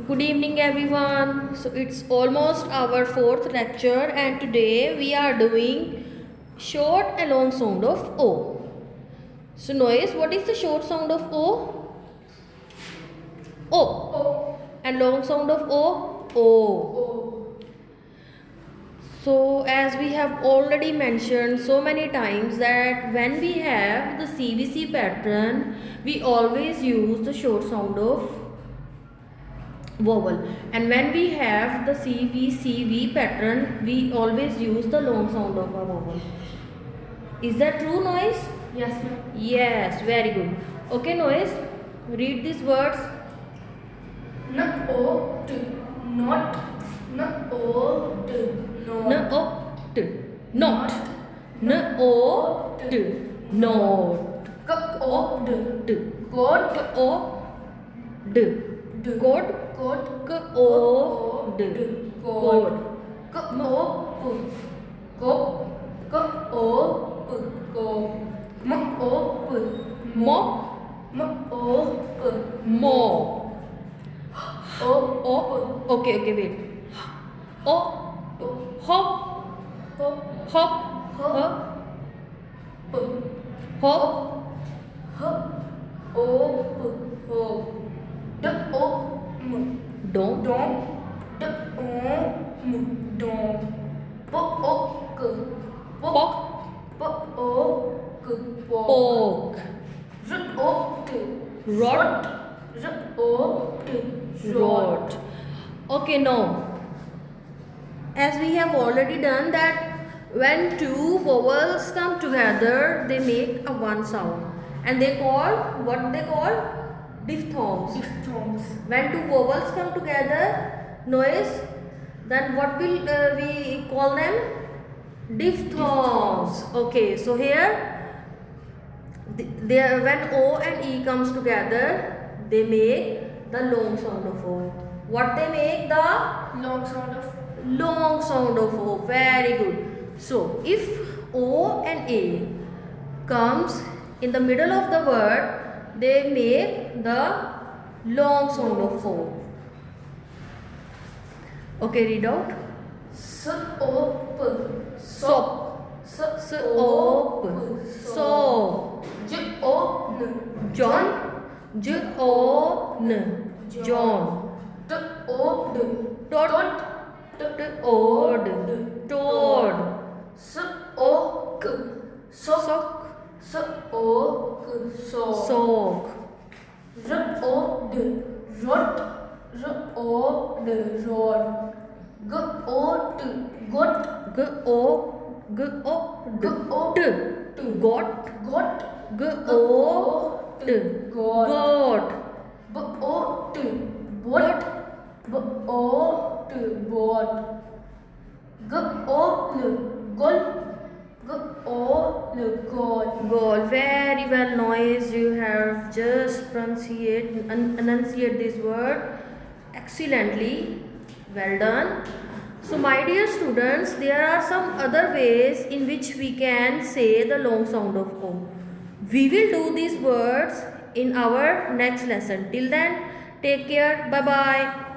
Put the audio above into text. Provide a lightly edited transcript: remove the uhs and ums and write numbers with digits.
Good evening, everyone. So it's almost our fourth lecture, and today we are doing short and long sound of O. So, noise, what is the short sound of O? O. And long sound of O? O. So, as we have already mentioned so many times that when we have the CVC pattern, we always use the short sound of vowel, and when we have the CVCV pattern, we always use the long sound of a vowel. Is that true, Noise? Yes, ma'am. Yes, very good. Okay, Noise, read these words. Not, not, not, Not. Not. God. Mop. Okay, wait. Hop. Don't. Poke. Rot. Okay, no. As we have already done that, when two vowels come together, they make a one sound, and they call what they call diphthongs. When two vowels come together, noise, then what will we call them? Diphthongs. Okay, so here when O and E comes together, they make the long sound of O. What they make? The Long sound of long sound of O. Very good. So if O and A comes in the middle of the word, they make the long sound of O. Okay, read out. soap, Soap. Soap. John. John. Toad. Toad. Sock. Soak. Got. Got. Goal. Very well, Noise. You have just enunciate this word excellently. Well done. So, my dear students, there are some other ways in which we can say the long sound of O. We will do these words in our next lesson. Till then, take care. Bye bye.